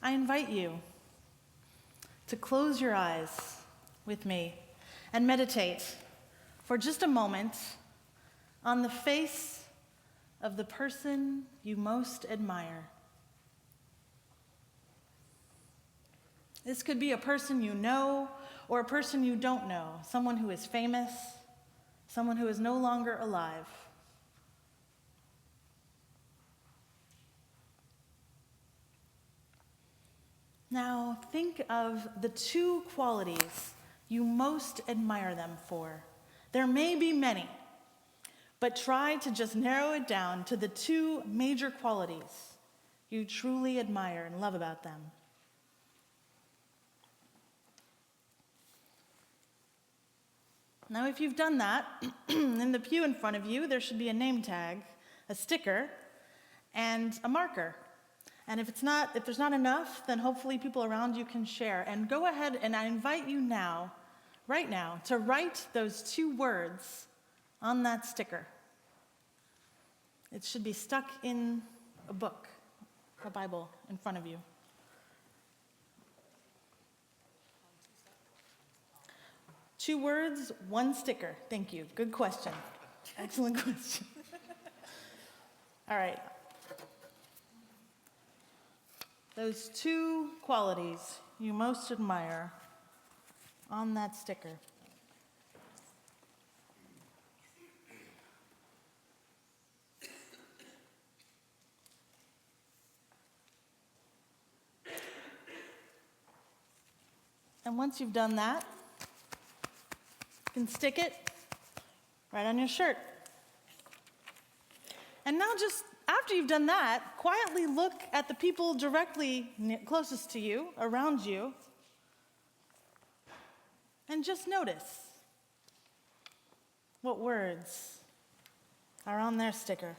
I invite you to close your eyes with me and meditate for just a moment on the face of the person you most admire. This could be a person you know or a person you don't know, someone who is famous, someone who is no longer alive. Now, think of the two qualities you most admire them for. There may be many, but try to just narrow it down to the two major qualities you truly admire and love about them. Now, if you've done that, in the pew in front of you, there should be a name tag, a sticker, and a marker. And if there's not enough, then hopefully people around you can share. And go ahead, and I invite you now, right now, to write those two words on that sticker. It should be stuck in a book, a Bible in front of you. Two words, one sticker. Thank you. Good question. Excellent question. All right. Those two qualities you most admire on that sticker. And once you've done that, you can stick it right on your shirt. And now just after you've done that, quietly look at the people directly closest to you, around you, and just notice what words are on their sticker.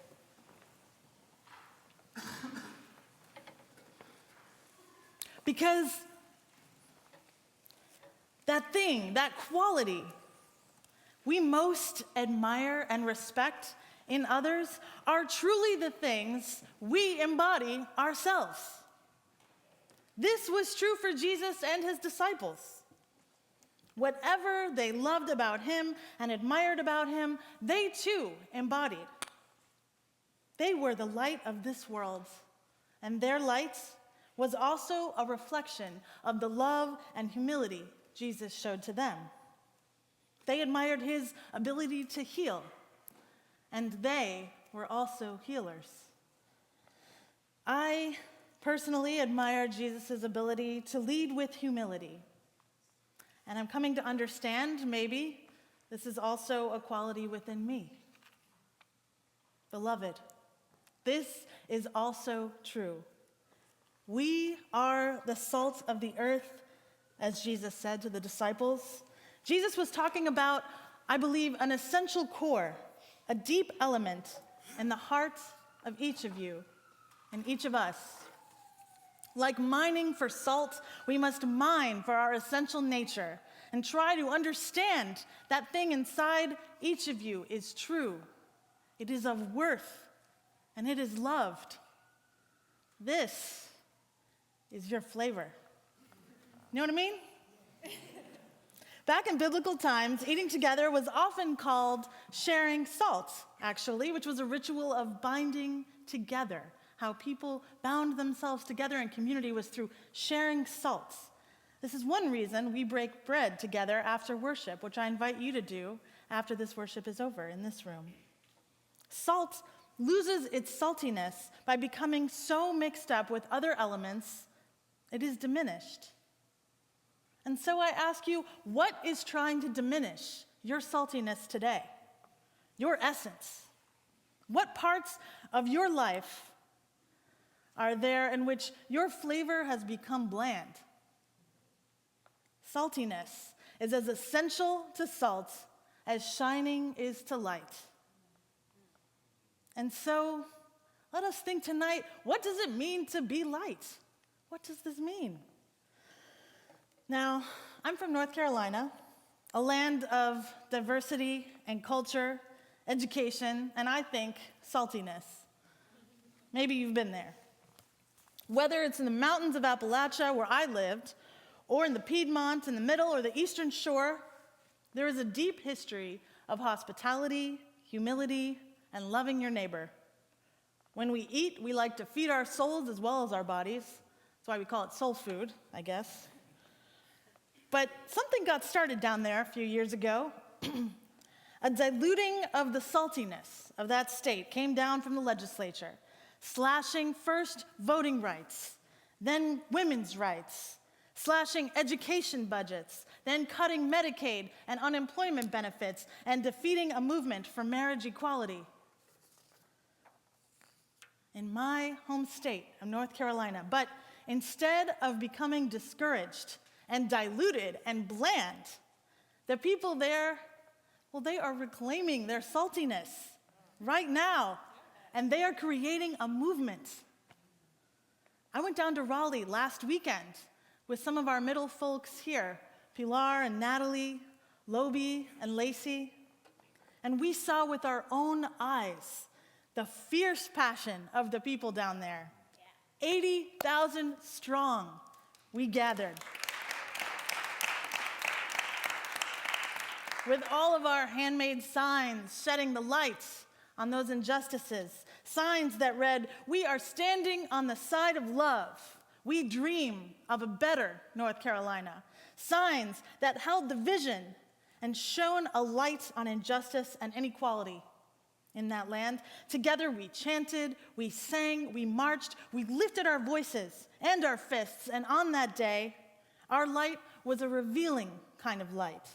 Because that thing, that quality we most admire and respect in others are truly the things we embody ourselves. This was true for Jesus and his disciples. Whatever they loved about him and admired about him, they too embodied. They were the light of this world, and their light was also a reflection of the love and humility Jesus showed to them. They admired his ability to heal, and they were also healers. I personally admire Jesus' ability to lead with humility. And I'm coming to understand, maybe, this is also a quality within me. Beloved, this is also true. We are the salt of the earth, as Jesus said to the disciples. Jesus was talking about, I believe, an essential core, a deep element in the heart of each of you and each of us. Like mining for salt, we must mine for our essential nature and try to understand that thing inside each of you is true. It is of worth, and it is loved. This is your flavor. You know what I mean? Back in biblical times, eating together was often called sharing salt, actually, which was a ritual of binding together. How people bound themselves together in community was through sharing salt. This is one reason we break bread together after worship, which I invite you to do after this worship is over in this room. Salt loses its saltiness by becoming so mixed up with other elements, it is diminished. And so I ask you, what is trying to diminish your saltiness today? Your essence? What parts of your life are there in which your flavor has become bland? Saltiness is as essential to salt as shining is to light. And so, let us think tonight, what does it mean to be light? What does this mean? Now, I'm from North Carolina, a land of diversity and culture, education, and I think saltiness. Maybe you've been there. Whether it's in the mountains of Appalachia, where I lived, or in the Piedmont, in the middle, or the Eastern Shore, there is a deep history of hospitality, humility, and loving your neighbor. When we eat, we like to feed our souls as well as our bodies. That's why we call it soul food, I guess. But something got started down there a few years ago. A diluting of the saltiness of that state came down from the legislature, slashing first voting rights, then women's rights, slashing education budgets, then cutting Medicaid and unemployment benefits, and defeating a movement for marriage equality. In my home state of North Carolina, but instead of becoming discouraged and diluted and bland, the people there, well, they are reclaiming their saltiness right now, and they are creating a movement. I went down to Raleigh last weekend with some of our middle folks here, Pilar and Natalie, Lobi and Lacey, and we saw with our own eyes the fierce passion of the people down there. 80,000 strong, we gathered. With all of our handmade signs shedding the lights on those injustices, signs that read, "We are standing on the side of love. We dream of a better North Carolina." Signs that held the vision and shone a light on injustice and inequality in that land. Together we chanted, we sang, we marched, we lifted our voices and our fists, and on that day, our light was a revealing kind of light.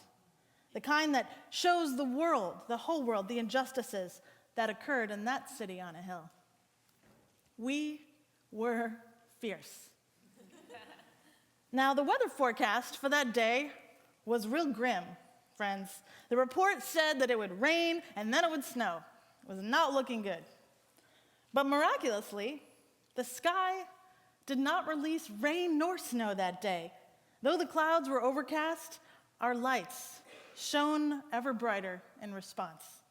The kind that shows the world, the whole world, the injustices that occurred in that city on a hill. We were fierce. Now, the weather forecast for that day was real grim, friends. The report said that it would rain and then it would snow. It was not looking good. But miraculously, the sky did not release rain nor snow that day. Though the clouds were overcast, our lights shone ever brighter in response.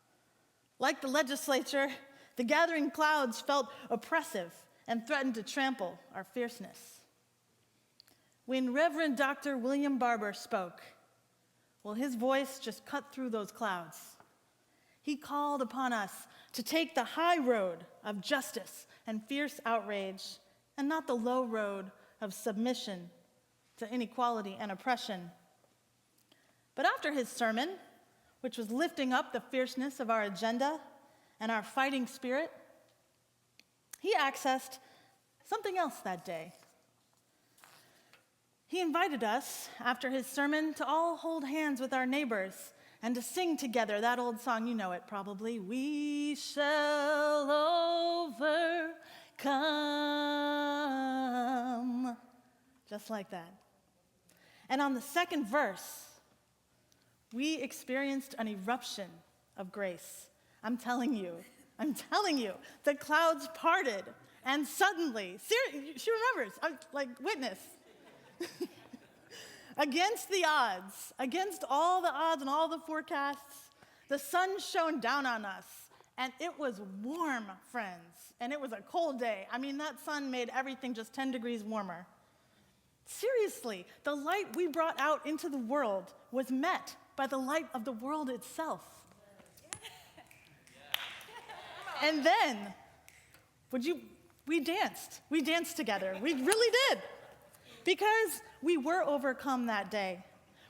Like the legislature, the gathering clouds felt oppressive and threatened to trample our fierceness. When Reverend Dr. William Barber spoke, well, his voice just cut through those clouds. He called upon us to take the high road of justice and fierce outrage, and not the low road of submission to inequality and oppression. But after his sermon, which was lifting up the fierceness of our agenda and our fighting spirit, he accessed something else that day. He invited us, after his sermon, to all hold hands with our neighbors and to sing together that old song, you know it probably, "We shall overcome." Just like that. And on the second verse, we experienced an eruption of grace. I'm telling you, the clouds parted, and suddenly, she remembers, witness. Against the odds, against all the odds and all the forecasts, the sun shone down on us, and it was warm, friends, and it was a cold day. I mean, that sun made everything just 10 degrees warmer. Seriously, the light we brought out into the world was met by the light of the world itself. And then, we danced. We danced together. We really did. Because we were overcome that day.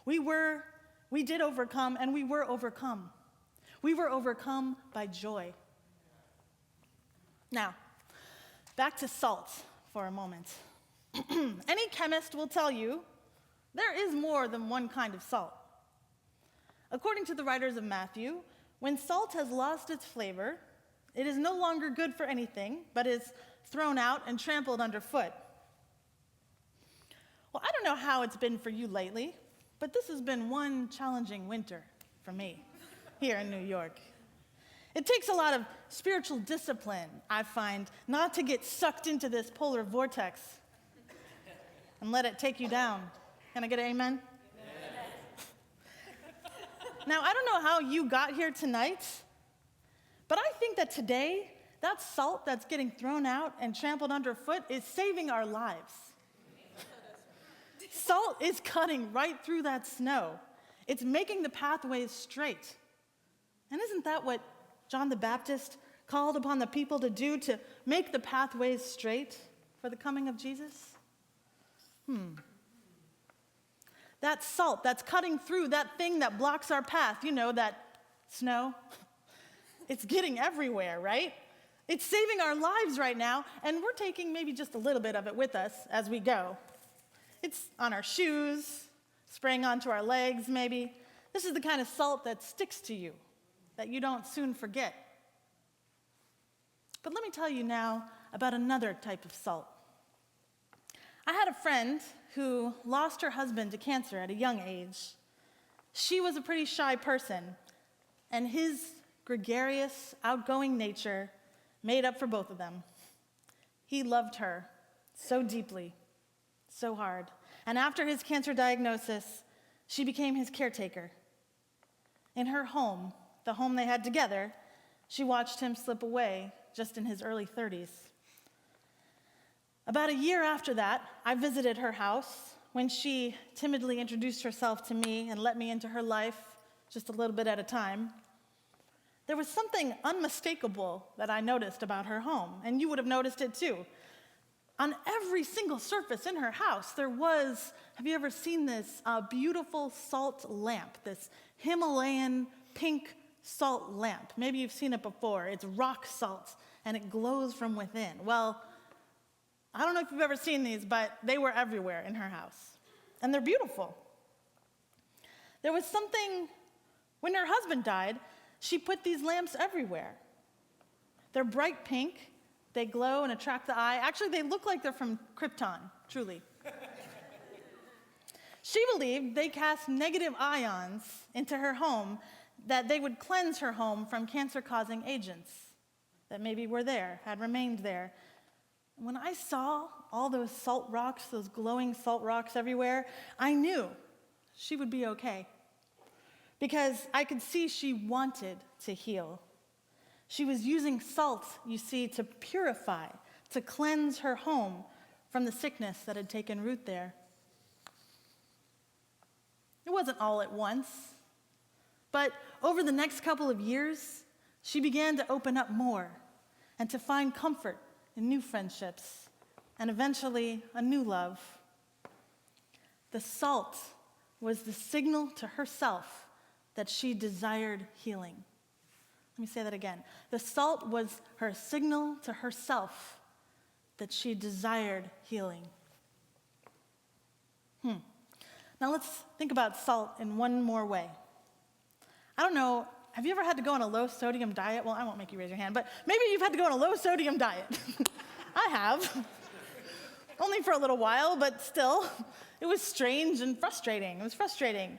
We did overcome, and we were overcome. We were overcome by joy. Now, back to salt for a moment. Any chemist will tell you there is more than one kind of salt. According to the writers of Matthew, when salt has lost its flavor, it is no longer good for anything, but is thrown out and trampled underfoot. Well, I don't know how it's been for you lately, but this has been one challenging winter for me here in New York. It takes a lot of spiritual discipline, I find, not to get sucked into this polar vortex and let it take you down. Can I get an amen? Now, I don't know how you got here tonight, but I think that today that salt that's getting thrown out and trampled underfoot is saving our lives. Salt is cutting right through that snow. It's making the pathways straight. And isn't that what John the Baptist called upon the people to do, to make the pathways straight for the coming of Jesus? That salt that's cutting through that thing that blocks our path, that snow, it's getting everywhere, right? It's saving our lives right now, and we're taking maybe just a little bit of it with us as we go. It's on our shoes, spraying onto our legs maybe. This is the kind of salt that sticks to you, that you don't soon forget. But let me tell you now about another type of salt. I had a friend who lost her husband to cancer at a young age. She was a pretty shy person, and his gregarious, outgoing nature made up for both of them. He loved her so deeply, so hard. And after his cancer diagnosis, she became his caretaker. In her home, the home they had together, she watched him slip away just in his early 30s. About a year after that, I visited her house when she timidly introduced herself to me and let me into her life just a little bit at a time. There was something unmistakable that I noticed about her home, and you would have noticed it too. On every single surface in her house, there was, have you ever seen this beautiful salt lamp, this Himalayan pink salt lamp? Maybe you've seen it before. It's rock salt, and it glows from within. Well, I don't know if you've ever seen these, but they were everywhere in her house, and they're beautiful. There was something, when her husband died, she put these lamps everywhere. They're bright pink, they glow and attract the eye. Actually, they look like they're from Krypton, truly. She believed they cast negative ions into her home, that they would cleanse her home from cancer-causing agents that maybe were there, had remained there. When I saw all those salt rocks, those glowing salt rocks everywhere, I knew she would be okay. Because I could see she wanted to heal. She was using salt, you see, to purify, to cleanse her home from the sickness that had taken root there. It wasn't all at once, but over the next couple of years, she began to open up more and to find comfort in new friendships and eventually a new love. The salt was the signal to herself that she desired healing. Let me say that again. The salt was her signal to herself that she desired healing. Now let's think about salt in one more way. I don't know, have you ever had to go on a low sodium diet? Well, I won't make you raise your hand, but maybe you've had to go on a low sodium diet. I have. Only for a little while, but still, it was strange and frustrating. It was frustrating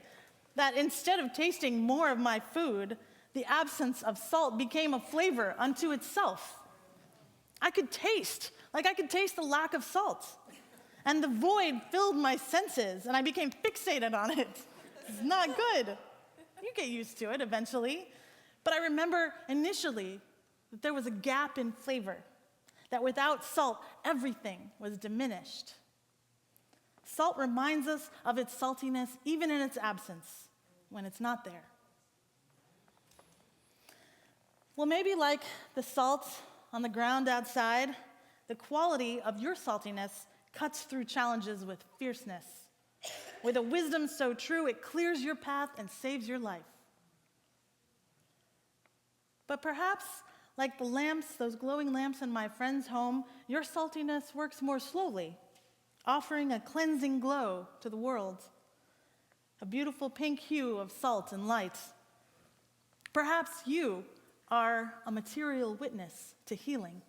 that instead of tasting more of my food, the absence of salt became a flavor unto itself. I could taste the lack of salt. And the void filled my senses, and I became fixated on it. It's not good. You get used to it eventually. But I remember initially that there was a gap in flavor, that without salt, everything was diminished. Salt reminds us of its saltiness even in its absence, when it's not there. Well, maybe like the salt on the ground outside, the quality of your saltiness cuts through challenges with fierceness. With a wisdom so true, it clears your path and saves your life. But perhaps, like the lamps, those glowing lamps in my friend's home, your saltiness works more slowly, offering a cleansing glow to the world, a beautiful pink hue of salt and light. Perhaps you are a material witness to healing.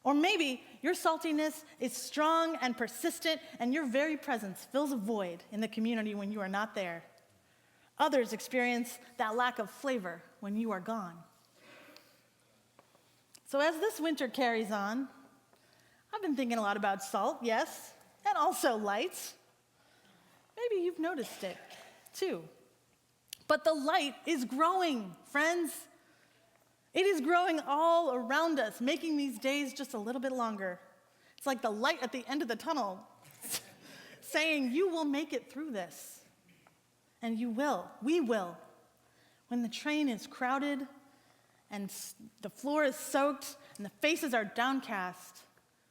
Or maybe your saltiness is strong and persistent, and your very presence fills a void in the community when you are not there. Others experience that lack of flavor when you are gone. So as this winter carries on, I've been thinking a lot about salt, yes, and also light. Maybe you've noticed it too. But the light is growing, friends. It is growing all around us, making these days just a little bit longer. It's like the light at the end of the tunnel saying, you will make it through this. And you will. We will. When the train is crowded and the floor is soaked and the faces are downcast,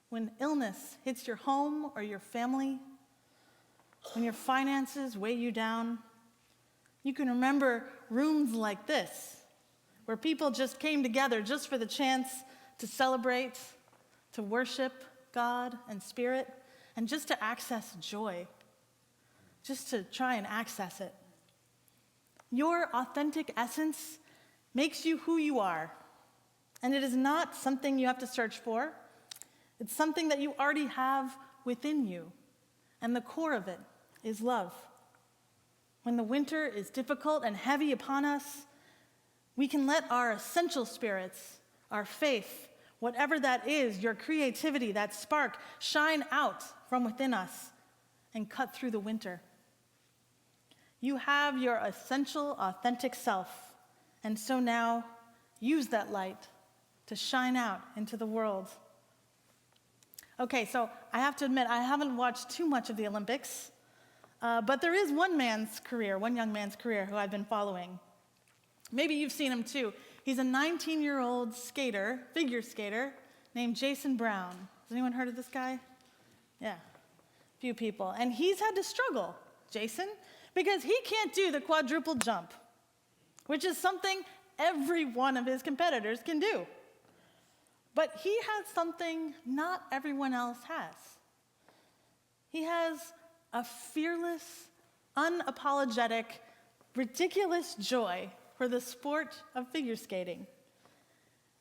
when illness hits your home or your family, when your finances weigh you down, you can remember rooms like this, where people just came together just for the chance to celebrate, to worship God and Spirit, and just to access joy, just to try and access it. Your authentic essence makes you who you are, and it is not something you have to search for. It's something that you already have within you, and the core of it is love. When the winter is difficult and heavy upon us, we can let our essential spirits, our faith, whatever that is, your creativity, that spark, shine out from within us and cut through the winter. You have your essential, authentic self, and so now use that light to shine out into the world. Okay, so I have to admit, I haven't watched too much of the Olympics, but there is one young man's career who I've been following. Maybe you've seen him too. He's a 19-year-old skater, figure skater, named Jason Brown. Has anyone heard of this guy? Yeah, a few people. And he's had to struggle, Jason, because he can't do the quadruple jump, which is something every one of his competitors can do. But he has something not everyone else has. He has a fearless, unapologetic, ridiculous joy for the sport of figure skating.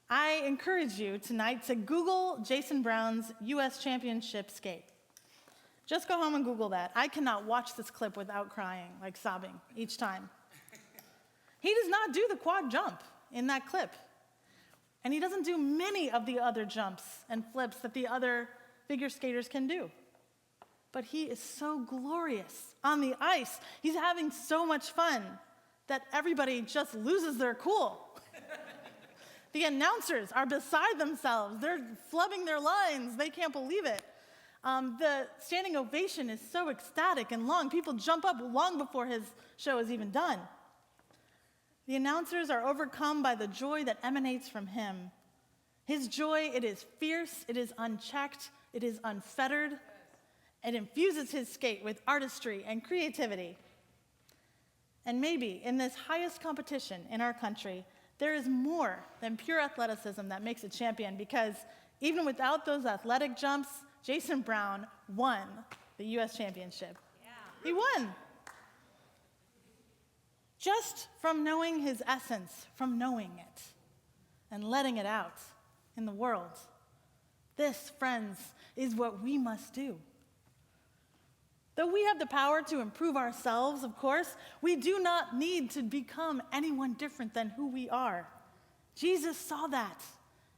I encourage you tonight to Google Jason Brown's U.S. Championship skate. Just go home and Google that. I cannot watch this clip without crying, like sobbing, each time. He does not do the quad jump in that clip. And he doesn't do many of the other jumps and flips that the other figure skaters can do. But he is so glorious on the ice. He's having so much fun that everybody just loses their cool. The announcers are beside themselves. They're flubbing their lines. They can't believe it. The standing ovation is so ecstatic and long. People jump up long before his show is even done. The announcers are overcome by the joy that emanates from him. His joy, it is fierce, it is unchecked, it is unfettered. It infuses his skate with artistry and creativity. And maybe in this highest competition in our country, there is more than pure athleticism that makes a champion, because even without those athletic jumps, Jason Brown won the U.S. Championship. Yeah. He won. Just from knowing his essence, from knowing it and letting it out in the world. This, friends, is what we must do. Though we have the power to improve ourselves, of course, we do not need to become anyone different than who we are. Jesus saw that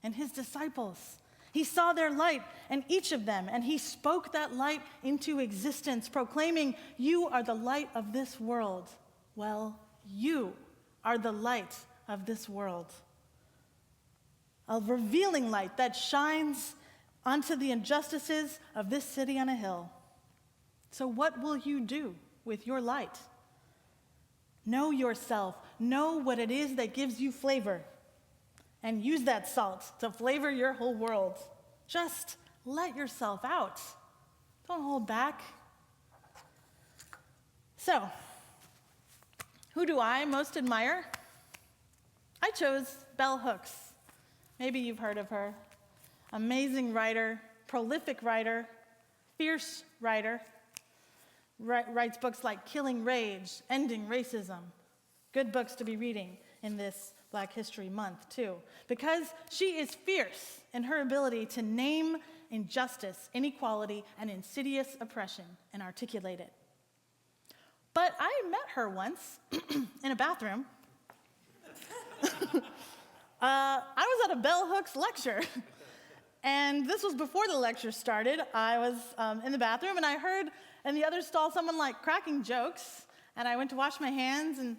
in his disciples. He saw their light in each of them, and he spoke that light into existence, proclaiming, "You are the light of this world." Well, you are the light of this world. A revealing light that shines onto the injustices of this city on a hill. So what will you do with your light? Know yourself. Know what it is that gives you flavor. And use that salt to flavor your whole world. Just let yourself out. Don't hold back. So, who do I most admire? I chose Bell Hooks. Maybe you've heard of her. Amazing writer, prolific writer, fierce writer. Writes books like Killing Rage, Ending Racism. Good books to be reading in this Black History Month, too. Because she is fierce in her ability to name injustice, inequality, and insidious oppression and articulate it. But I met her once in a bathroom. I was at a Bell Hooks lecture. And this was before the lecture started. I was in the bathroom, and I heard in the other stall someone like cracking jokes. And I went to wash my hands, and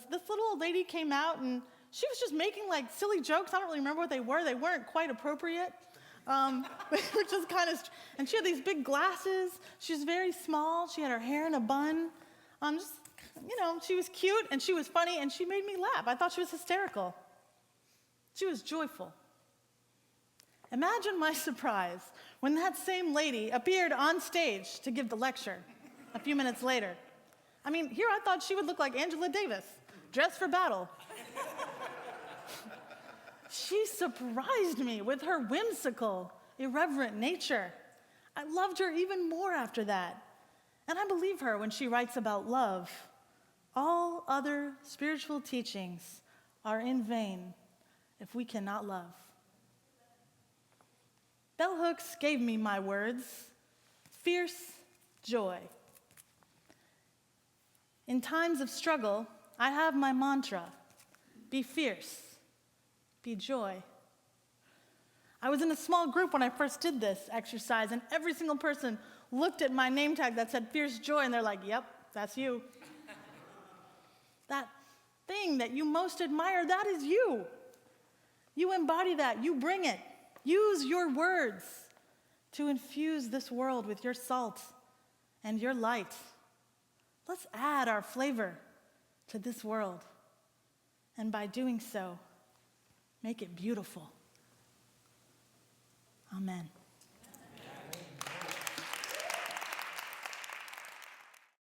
this little old lady came out, and she was just making like silly jokes. I don't really remember what they were. They weren't quite appropriate. They were just kind of, and she had these big glasses. She was very small. She had her hair in a bun. Just, she was cute and she was funny and she made me laugh. I thought she was hysterical. She was joyful. Imagine my surprise when that same lady appeared on stage to give the lecture a few minutes later. Here I thought she would look like Angela Davis, dressed for battle. She surprised me with her whimsical, irreverent nature. I loved her even more after that. And I believe her when she writes about love. All other spiritual teachings are in vain if we cannot love. Bell Hooks gave me my words, fierce joy. In times of struggle, I have my mantra, be fierce, be joy. I was in a small group when I first did this exercise, and every single person looked at my name tag that said fierce joy, and they're like, yep, that's you. That thing that you most admire, that is you. You embody that, you bring it. Use your words to infuse this world with your salt and your light. Let's add our flavor to this world, and by doing so, make it beautiful. Amen.